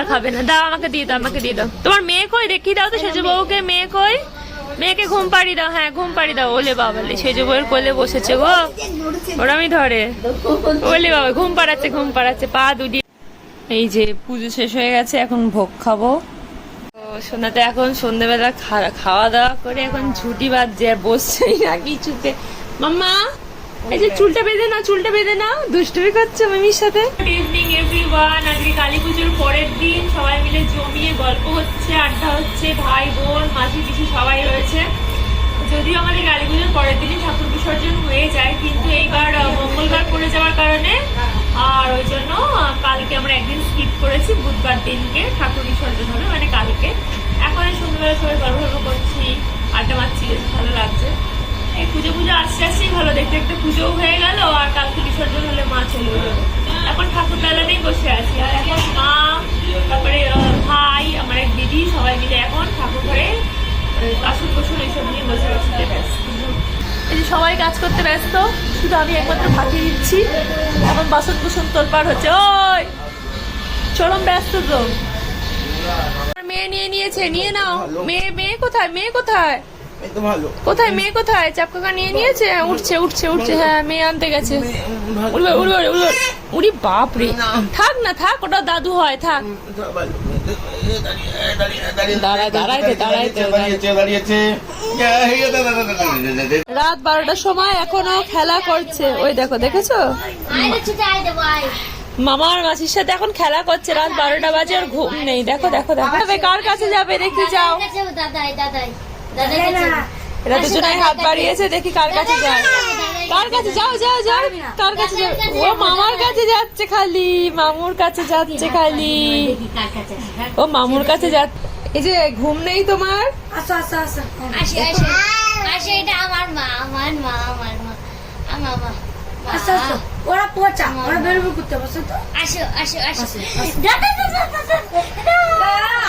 আর খাবে না। দাও আমাকে দিয়ে দাও, আমাকে দিয়ে দাও। তোমার মেয়ে কই দেখি দাও তো, সেজু বউকে। মেয়ে কই? মেয়েকে ঘুম পাড়ি দাও। হ্যাঁ ঘুম পাড়ি দাও। ওলে বাবালে সেজু বউয়ের কোলে বসেছে গো, ওরামি ধরে। ওলে বাবা ঘুম পাড়াচ্ছে, ঘুম পাড়াচ্ছে, পা দুটি। এই যে পুজো শেষ হয়ে গেছে, এখন ভোগ খাবো। সোনাতে এখন সন্ধ্যেবেলা খাওয়া দাওয়া করে এখন ছুটি বাজছে, আর বসছেই না কিছুতে। মাম্মা এই যে চুলটা বেঁধে নাও, চুলটা বেঁধে নাও। দুষ্টুমি করছে মামির সাথে। Good evening everyone. আজকে কালী পুজোর পরের দিন, সবাই মিলে জমিয়ে গল্প হচ্ছে, আড্ডা হচ্ছে, ভাই বোন মাঝি পিসি সবাই রয়েছে। যদিও আমাদের কালী পুজোর পরের দিনই ঠাকুর বিসর্জন হয়ে যায়, কিন্তু এইবার মঙ্গলবার পড়ে যাওয়ার কারণে আর ওই জন্য কালকে আমরা একদিন স্কিপ করেছি। বুধবার দিনকে ঠাকুর বিসর্জন হবে, মানে কালকে। এখন সন্ধ্যাবেলা সবাই গল্প করছি, আড্ডা মারছি, ভালো লাগছে। এই পুজো আসতে আসতেই ভালো, দেখতে দেখতে পুজো হয়ে গেল, আর কালকে বিসর্জন হলে মা চলে যাবে। এখন ঠাকুর বেলাতেই বসে আছি, আর এখন মা, তারপরে ভাই, আমার এক দিদি, সবাই মিলে এখন ঠাকুর ঘরে বাসন কোসন এইসব নিয়ে বসে বসতে ব্যস্ত। এই যে সবাই কাজ করতে ব্যস্ত, শুধু আমি একমাত্র ফাঁকি দিচ্ছি। এখন বাসন কোসন তোলপাড় হচ্ছে। ওই চরম ব্যস্ত তো। মেয়ে নিয়ে নিয়েছে, নিয়ে নাও। মেয়ে কোথায়? মেয়ে কোথায়? কোথায় মেয়ে কোথায়? চাপকাকা নিয়ে নিয়েছে। উঠছে উঠছে উঠছে। হ্যাঁ মেয়ে আনতে গেছে। উড়বে উড়বে উড়বে। উড়ি বাপরে। থাক না থাক, ওটা দাদু হয়, থাক। রাত 12টার সময় এখনো খেলা করছে। ওই দেখো, দেখেছো? মামার মাসির সাথে এখন খেলা করছে। রাত 12টা বাজে, আর ঘুম নেই। দেখো দেখো দেখো। কার কাছে যাবে দেখি, যাও। এরা দুজনে হাত বাড়িয়েছে, দেখি কার কাছে যায়। কার কাছে? যাও যাও যাও। কার কাছে যাও? ও মামার কাছে যাচ্ছে খালি, মামুর কাছে যাচ্ছে খালি। ও মামুর কাছে যাচ্ছে। এই যে ঘুম নেই তোমার? আসো আসো আসো। আসো আসো আসো। এটা আমার মা, আমার মা, আমার মা, আমার মা। আসো আসো। ওরা পচা, ওরা বেরোবে করতে বসে তো। আসো আসো আসো। দাদা দাদা দাদা।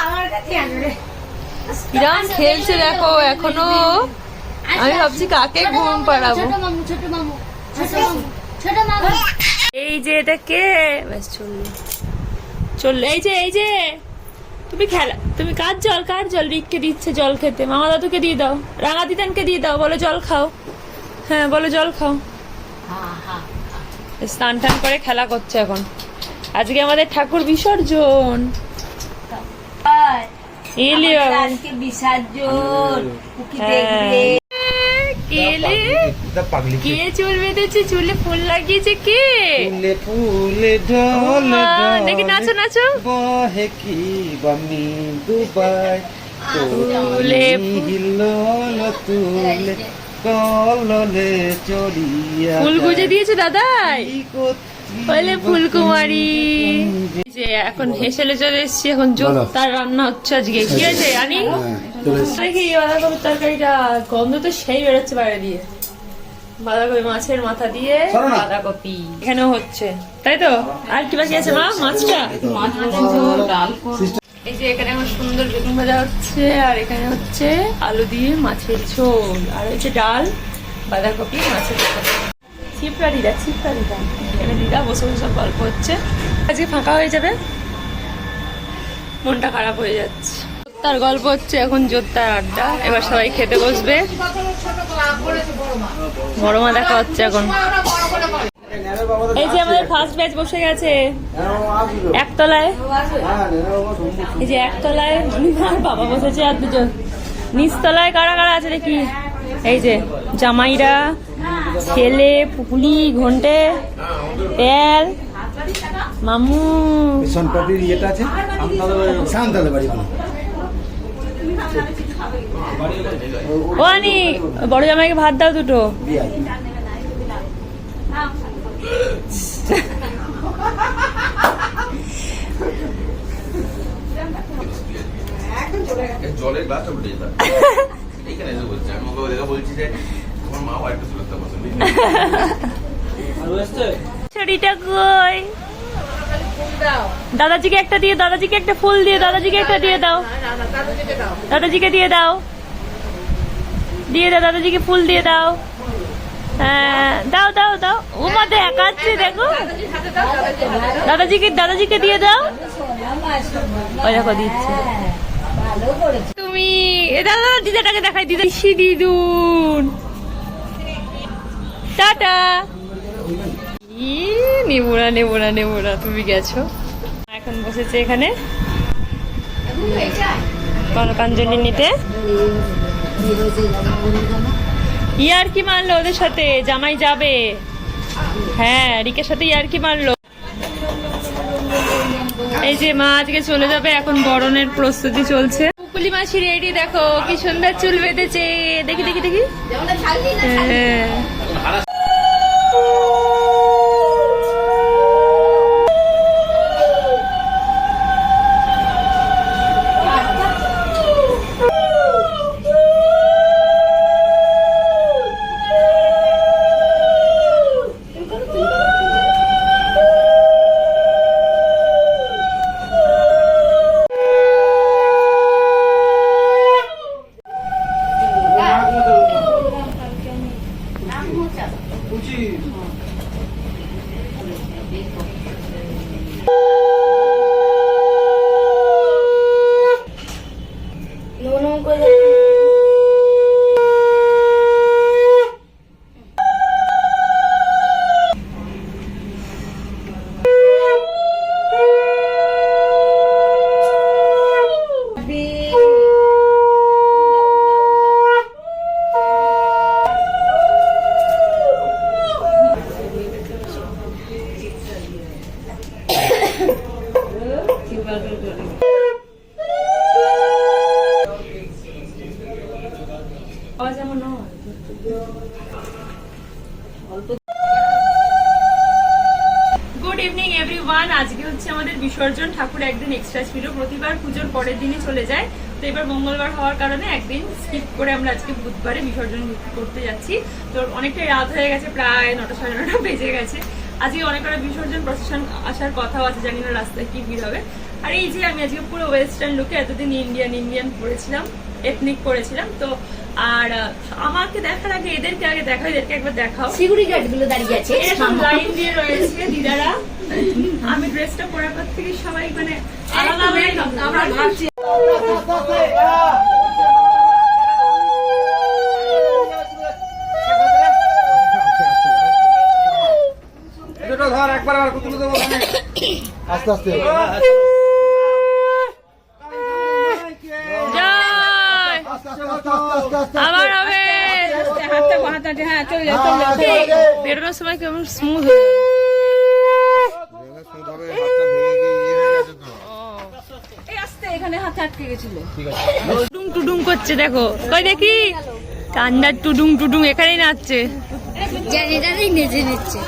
আমার কাছে আসবে। কিরাম খেলছে দেখো এখনো। আমি ভাবছি কাকে ঘুম পাড়াবো। ছোট মামু, ছোট মামু, ছোট মামু, ছোট মামু। এই যে এটা কে? ব্যাস চললো চললো। এই যে তুমি কার জল? রিককে দিচ্ছে জল খেতে। মামা দাদুকে দিয়ে দাও, রাঙা দিদানকে দিয়ে দাও, বলো জল খাও। হ্যাঁ বলো জল খাও। স্নান টান করে খেলা করছে এখন। আজকে আমাদের ঠাকুর বিসর্জন। কে চুল বেঁধেছে? চুলে ফুল লাগিয়েছে কে? দেখি নাচো নাচো। ফুল গুজে দিয়েছে দাদাই, বলে ফুলকুমারী। যে এখন হেসেলে চলে এসছি। এখন জোরদার রান্না হচ্ছে আজকে। কি আছে আনি? দেখি বাঁধাকপির তরকারিটা, গন্ধ তো সেই বেরোচ্ছে বাইরে দিয়ে। বাঁধাকপি, মাছের মাথা দিয়ে বাঁধাকপি এখানেও হচ্ছে, তাই তো? আর কি বাকি আছে মা? মাছটা, এই যে এখানে আমার সুন্দর বেগুন ভাজা হচ্ছে, আর এখানে হচ্ছে আলু দিয়ে মাছের ঝোল, আর হচ্ছে ডাল, বাঁধাকপি, মাছের ঝোল। চিপড়া দিদা এখানে দিদা বসে বসে সব গল্প হচ্ছে। আজকে ফাঁকা হয়ে যাবে, মনটা খারাপ হয়ে যাচ্ছে। তার গল্প হচ্ছে এখন, জোরদার আড্ডা। এবার সবাই খেতে বসবে। বড় মা দেখা হচ্ছে এখন। এই যে আমাদের ফার্স্ট ব্যাচ বসে গেছে একতলায়। এই যে একতলায় আর বাবা বসেছে, আর দুজন নিচতলায় কারা কারা আছে দেখি। এই যে জামাইরা, ছেলে, পুকুলি, ঘন্টে, তেল, মামু। ও আনি, বড় জামাইকে ভাত দাও দুটো। জলের গ্লাসটা উঠে যেতাম এইখানে এসে বলছি, আমি ওকে দেখা বলছি যে তোমার মা একটু সুরক্ষা পছন্দ। ছড়িটা কই? দাদাজিকে একটা দিয়ে, দাদাজিকে একটা ফুল দিয়ে, দাদাজিকে একটা দিয়ে দাও, দাদাজিকে দিয়ে দাও, দিয়ে দাও দাদাজিকে ফুল দিয়ে দাও। হ্যাঁ দাও দাও দাও, ও মাঝে একাচ্ছে দেখো, দাদাজিকে দিয়ে দাও। ওই দেখো দিচ্ছে। তুমি দাদা দিদাটাকে দেখাই, দিদা দিদুন টাটা। নেবো না তুমি গেছো। এখন বসেছে এখানে কনকাঞ্জলি নিতে। ইয়ার কি মারলো ওদের সাথে, জামাই যাবে। হ্যাঁ রিকের সাথে ইয়ার কি মারলো। এই যে মা আজকে চলে যাবে, এখন বরণের প্রস্তুতি চলছে। পুকুলি মাসি রেডি, দেখো কি সুন্দর চুল বেঁধেছে। দেখি হ্যাঁ গুড ইভিনিং এভরিওয়ান। আজকে হচ্ছে আমাদের বিসর্জন, ঠাকুর একদিন এক্সট্রা ছিল, প্রতিবার পুজোর পরের দিনই চলে যায়। তো এবার মঙ্গলবার হওয়ার কারণে একদিন স্কিপ করে আমরা আজকে বুধবারে বিসর্জন করতে যাচ্ছি। তো অনেকটাই রাত হয়ে গেছে, প্রায় 9টা সাড়ে 9টা বেজে গেছে। আজকে অনেক কটা বিসর্জন প্রসেশন আসার কথাও আছে, জানি না রাস্তায় কি ভিড় হবে। আর এই যে আমি আজকে পুরো ওয়েস্টার্ন লুকে, এতদিন ইন্ডিয়ান পরেছিলাম, এথনিক পরেছিলাম। তো আর আমাকে দেখার আগে এদেরকে আগে দেখাও, এদেরকে একবার দেখাও। সিকিউরিটি গার্ড গুলো দাঁড়িয়ে আছে, এরকম লাইন দিয়ে রয়েছে দিদারা। আমি ড্রেসটা পরার পর থেকে সবাই মানে আলাদা হয়ে আমরা ভাবছি। আস্তে আস্তে আবার হবে বেরোনোর সময় কেমন স্মুথ টুডুং করছে, দেখো কই দেখি কান্নার টুডুং এখানেই নাচছে। জানি নেচে নিচ্ছে।